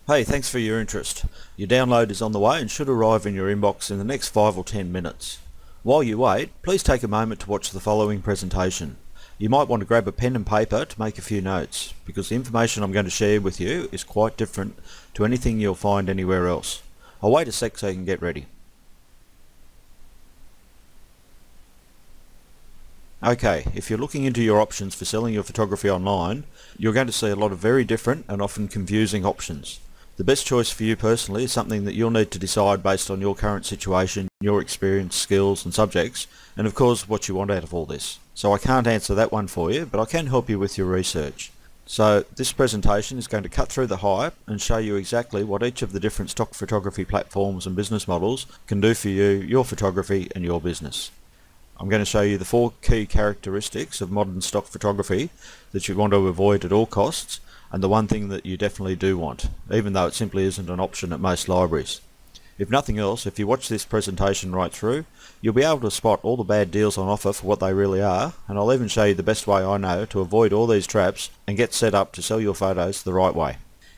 Hey, thanks for your interest. Your download is on the way and should arrive in your inbox in the next 5 or 10 minutes. While you wait, please take a moment to watch the following presentation. You might want to grab a pen and paper to make a few notes, because the information I'm going to share with you is quite different to anything you'll find anywhere else. I'll wait a sec so you can get ready. Okay, if you're looking into your options for selling your photography online, you're going to see a lot of very different and often confusing options. The best choice for you personally is something that you'll need to decide based on your current situation, your experience, skills and subjects, and of course what you want out of all this. So I can't answer that one for you, but I can help you with your research. So this presentation is going to cut through the hype and show you exactly what each of the different stock photography platforms and business models can do for you, your photography and your business. I'm going to show you the 4 key characteristics of modern stock photography that you want to avoid at all costs, and the one thing that you definitely do want, even though it simply isn't an option at most libraries. If nothing else, if you watch this presentation right through, you'll be able to spot all the bad deals on offer for what they really are, and I'll even show you the best way I know to avoid all these traps and get set up to sell your photos the right way.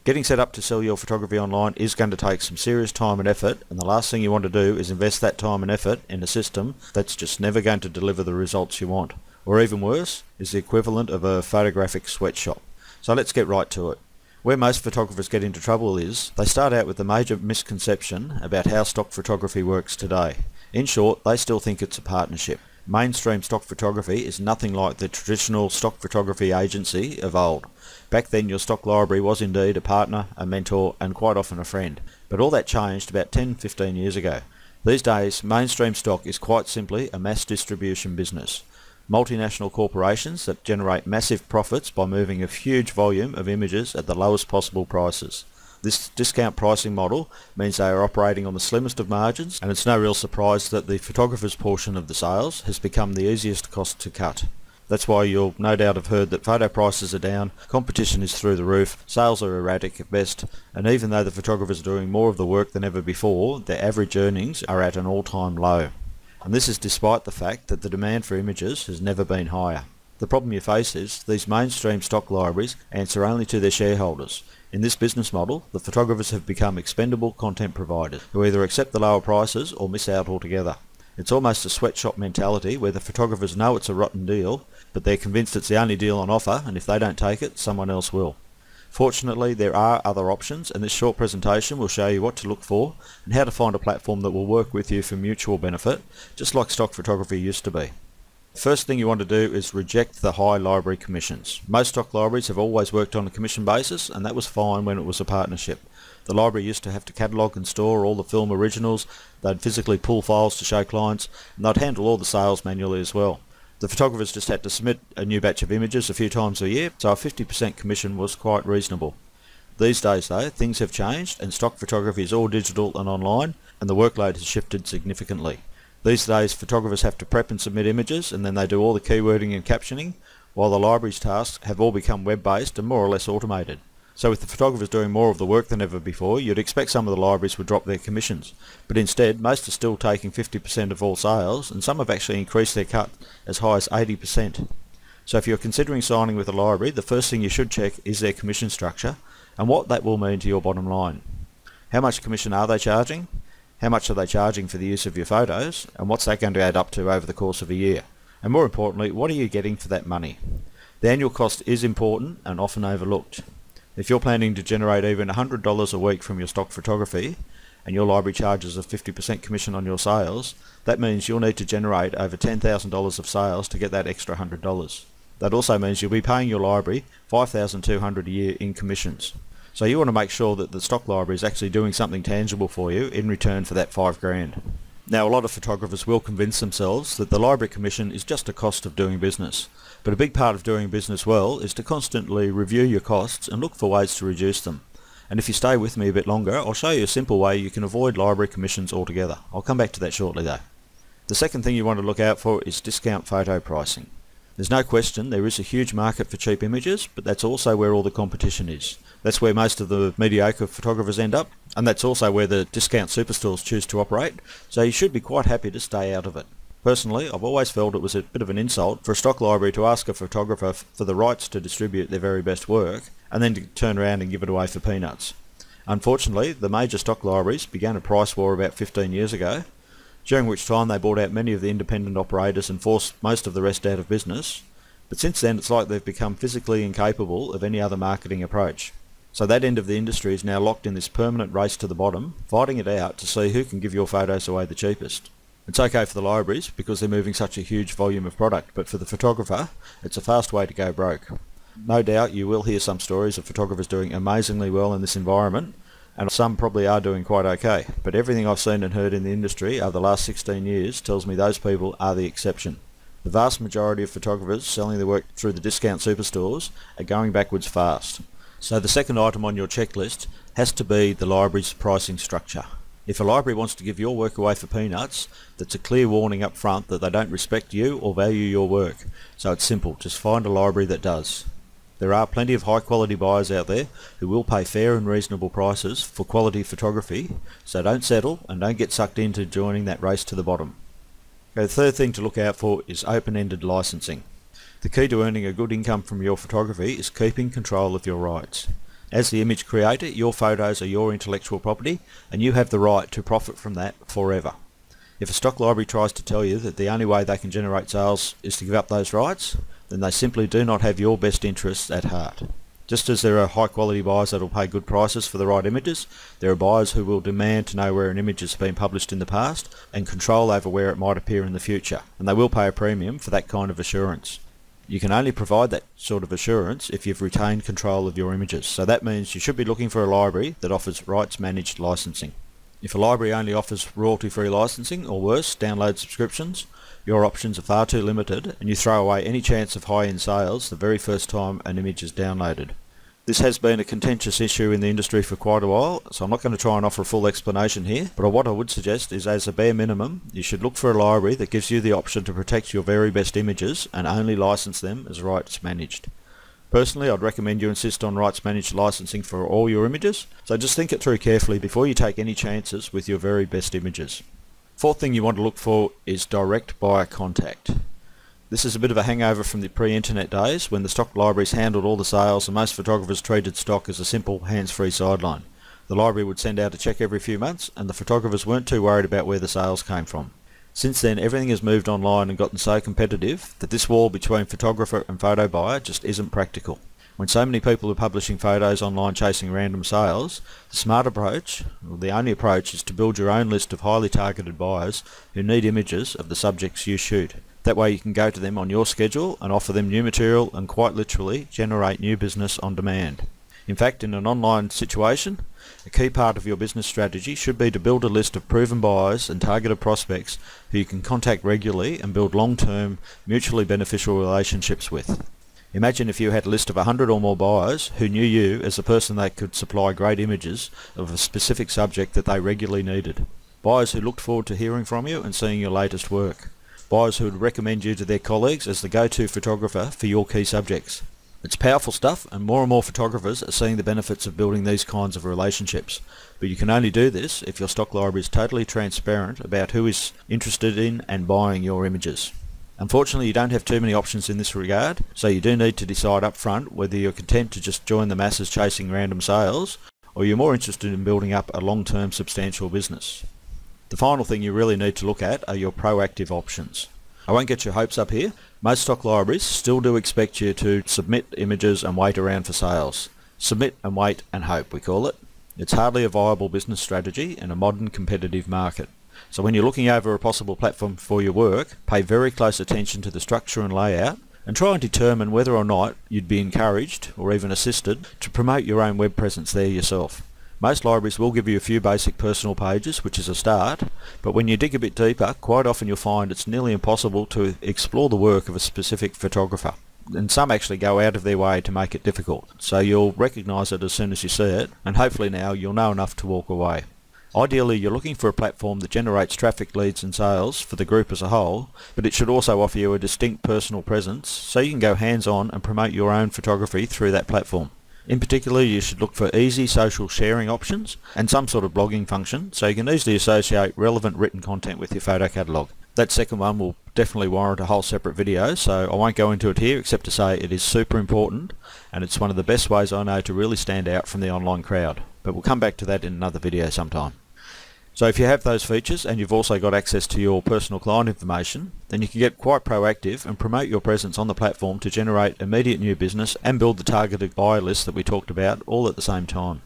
Getting set up to sell your photography online is going to take some serious time and effort, and the last thing you want to do is invest that time and effort in a system that's just never going to deliver the results you want, or even worse, is the equivalent of a photographic sweatshop. So let's get right to it. Where most photographers get into trouble is they start out with a major misconception about how stock photography works today. In short, they still think it's a partnership. Mainstream stock photography is nothing like the traditional stock photography agency of old. Back then your stock library was indeed a partner, a mentor and quite often a friend. But all that changed about 10-15 years ago. These days mainstream stock is quite simply a mass distribution business. Multinational corporations that generate massive profits by moving a huge volume of images at the lowest possible prices. This discount pricing model means they are operating on the slimmest of margins, and it's no real surprise that the photographer's portion of the sales has become the easiest cost to cut. That's why you'll no doubt have heard that photo prices are down, competition is through the roof, sales are erratic at best, and even though the photographers are doing more of the work than ever before, their average earnings are at an all-time low. And this is despite the fact that the demand for images has never been higher. The problem you face is these mainstream stock libraries answer only to their shareholders. In this business model, the photographers have become expendable content providers who either accept the lower prices or miss out altogether. It's almost a sweatshop mentality where the photographers know it's a rotten deal, but they're convinced it's the only deal on offer, and if they don't take it, someone else will. Fortunately, there are other options, and this short presentation will show you what to look for and how to find a platform that will work with you for mutual benefit, just like stock photography used to be. First thing you want to do is reject the high library commissions. Most stock libraries have always worked on a commission basis, and that was fine when it was a partnership. The library used to have to catalogue and store all the film originals, they'd physically pull files to show clients, and they'd handle all the sales manually as well. The photographers just had to submit a new batch of images a few times a year, so a 50% commission was quite reasonable. These days though, things have changed and stock photography is all digital and online, and the workload has shifted significantly. These days photographers have to prep and submit images, and then they do all the keywording and captioning, while the library's tasks have all become web-based and more or less automated. So with the photographers doing more of the work than ever before, you'd expect some of the libraries would drop their commissions. But instead, most are still taking 50% of all sales, and some have actually increased their cut as high as 80%. So if you're considering signing with a library, the first thing you should check is their commission structure, and what that will mean to your bottom line. How much commission are they charging? How much are they charging for the use of your photos? And what's that going to add up to over the course of a year? And more importantly, what are you getting for that money? The annual cost is important and often overlooked. If you're planning to generate even $100 a week from your stock photography, and your library charges a 50% commission on your sales, that means you'll need to generate over $10,000 of sales to get that extra $100. That also means you'll be paying your library $5,200 a year in commissions. So you want to make sure that the stock library is actually doing something tangible for you in return for that $5,000. Now, a lot of photographers will convince themselves that the library commission is just a cost of doing business. But a big part of doing business well is to constantly review your costs and look for ways to reduce them. And if you stay with me a bit longer, I'll show you a simple way you can avoid library commissions altogether. I'll come back to that shortly though. The second thing you want to look out for is discount photo pricing. There's no question there is a huge market for cheap images, but that's also where all the competition is. That's where most of the mediocre photographers end up, and that's also where the discount superstores choose to operate, so you should be quite happy to stay out of it. Personally, I've always felt it was a bit of an insult for a stock library to ask a photographer for the rights to distribute their very best work, and then to turn around and give it away for peanuts. Unfortunately, the major stock libraries began a price war about 15 years ago, during which time they bought out many of the independent operators and forced most of the rest out of business. But since then it's like they've become physically incapable of any other marketing approach. So that end of the industry is now locked in this permanent race to the bottom, fighting it out to see who can give your photos away the cheapest. It's okay for the libraries because they're moving such a huge volume of product, but for the photographer, it's a fast way to go broke. No doubt you will hear some stories of photographers doing amazingly well in this environment, and some probably are doing quite okay, but everything I've seen and heard in the industry over the last 16 years tells me those people are the exception. The vast majority of photographers selling their work through the discount superstores are going backwards fast. So the second item on your checklist has to be the library's pricing structure. If a library wants to give your work away for peanuts, that's a clear warning up front that they don't respect you or value your work. So it's simple, just find a library that does. There are plenty of high quality buyers out there who will pay fair and reasonable prices for quality photography, so don't settle and don't get sucked into joining that race to the bottom. Okay, the third thing to look out for is open-ended licensing. The key to earning a good income from your photography is keeping control of your rights. As the image creator, your photos are your intellectual property and you have the right to profit from that forever. If a stock library tries to tell you that the only way they can generate sales is to give up those rights, then they simply do not have your best interests at heart. Just as there are high quality buyers that will pay good prices for the right images, there are buyers who will demand to know where an image has been published in the past and control over where it might appear in the future, and they will pay a premium for that kind of assurance. You can only provide that sort of assurance if you've retained control of your images, so that means you should be looking for a library that offers rights managed licensing. If a library only offers royalty-free licensing, or worse, download subscriptions, your options are far too limited and you throw away any chance of high-end sales the very first time an image is downloaded. This has been a contentious issue in the industry for quite a while, so I'm not going to try and offer a full explanation here, but what I would suggest is, as a bare minimum, you should look for a library that gives you the option to protect your very best images and only license them as rights managed. Personally, I'd recommend you insist on rights managed licensing for all your images, so just think it through carefully before you take any chances with your very best images. Fourth thing you want to look for is direct buyer contact. This is a bit of a hangover from the pre-internet days when the stock libraries handled all the sales and most photographers treated stock as a simple hands-free sideline. The library would send out a check every few months and the photographers weren't too worried about where the sales came from. Since then, everything has moved online and gotten so competitive that this wall between photographer and photo buyer just isn't practical. When so many people are publishing photos online chasing random sales, the smart approach, or the only approach, is to build your own list of highly targeted buyers who need images of the subjects you shoot. That way you can go to them on your schedule and offer them new material and quite literally generate new business on demand. In fact, in an online situation, a key part of your business strategy should be to build a list of proven buyers and targeted prospects who you can contact regularly and build long-term, mutually beneficial relationships with. Imagine if you had a list of 100 or more buyers who knew you as the person they could supply great images of a specific subject that they regularly needed. Buyers who looked forward to hearing from you and seeing your latest work. Buyers who would recommend you to their colleagues as the go-to photographer for your key subjects. It's powerful stuff, and more photographers are seeing the benefits of building these kinds of relationships. But you can only do this if your stock library is totally transparent about who is interested in and buying your images. Unfortunately, you don't have too many options in this regard, so you do need to decide up front whether you're content to just join the masses chasing random sales, or you're more interested in building up a long-term substantial business. The final thing you really need to look at are your proactive options. I won't get your hopes up here. Most stock libraries still do expect you to submit images and wait around for sales. Submit and wait and hope, we call it. It's hardly a viable business strategy in a modern competitive market. So when you're looking over a possible platform for your work, pay very close attention to the structure and layout and try and determine whether or not you'd be encouraged or even assisted to promote your own web presence there yourself. Most libraries will give you a few basic personal pages, which is a start, but when you dig a bit deeper, quite often you'll find it's nearly impossible to explore the work of a specific photographer. And some actually go out of their way to make it difficult. So you'll recognise it as soon as you see it, and hopefully now you'll know enough to walk away. Ideally, you're looking for a platform that generates traffic, leads and sales for the group as a whole, but it should also offer you a distinct personal presence so you can go hands-on and promote your own photography through that platform. In particular, you should look for easy social sharing options and some sort of blogging function so you can easily associate relevant written content with your photo catalogue. That second one will definitely warrant a whole separate video, so I won't go into it here except to say it is super important and it's one of the best ways I know to really stand out from the online crowd. but we'll come back to that in another video sometime. So if you have those features and you've also got access to your personal client information, then you can get quite proactive and promote your presence on the platform to generate immediate new business and build the targeted buyer list that we talked about all at the same time.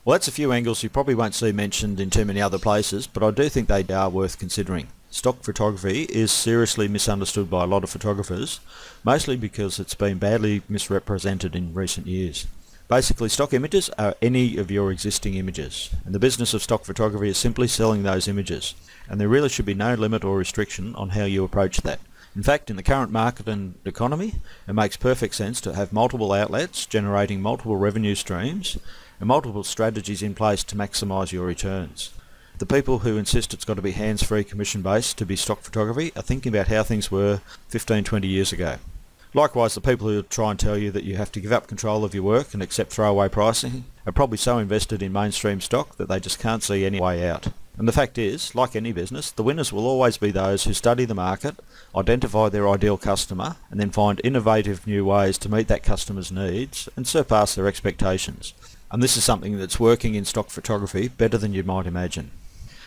Well, that's a few angles you probably won't see mentioned in too many other places, but I do think they are worth considering. Stock photography is seriously misunderstood by a lot of photographers, mostly because it's been badly misrepresented in recent years. Basically, stock images are any of your existing images, and the business of stock photography is simply selling those images, and there really should be no limit or restriction on how you approach that. In fact, in the current market and economy, it makes perfect sense to have multiple outlets generating multiple revenue streams and multiple strategies in place to maximise your returns. The people who insist it's got to be hands-free commission-based to be stock photography are thinking about how things were 15-20 years ago. Likewise, the people who try and tell you that you have to give up control of your work and accept throwaway pricing are probably so invested in mainstream stock that they just can't see any way out. And the fact is, like any business, the winners will always be those who study the market, identify their ideal customer, and then find innovative new ways to meet that customer's needs and surpass their expectations. And this is something that's working in stock photography better than you might imagine.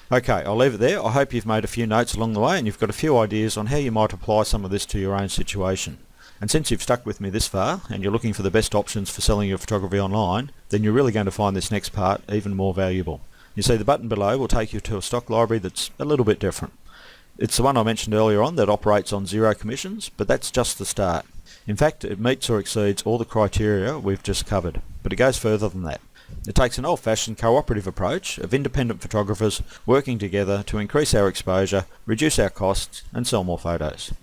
Okay, I'll leave it there. I hope you've made a few notes along the way and you've got a few ideas on how you might apply some of this to your own situation. And since you've stuck with me this far and you're looking for the best options for selling your photography online, then you're really going to find this next part even more valuable. You see, the button below will take you to a stock library that's a little bit different. It's the one I mentioned earlier on that operates on 0 commissions, but that's just the start. In fact, it meets or exceeds all the criteria we've just covered, but it goes further than that. It takes an old-fashioned cooperative approach of independent photographers working together to increase our exposure, reduce our costs and sell more photos.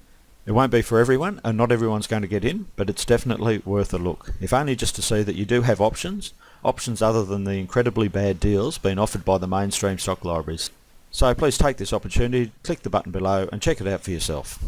It won't be for everyone and not everyone's going to get in, but it's definitely worth a look, if only just to see that you do have options other than the incredibly bad deals being offered by the mainstream stock libraries. So please take this opportunity, click the button below and check it out for yourself.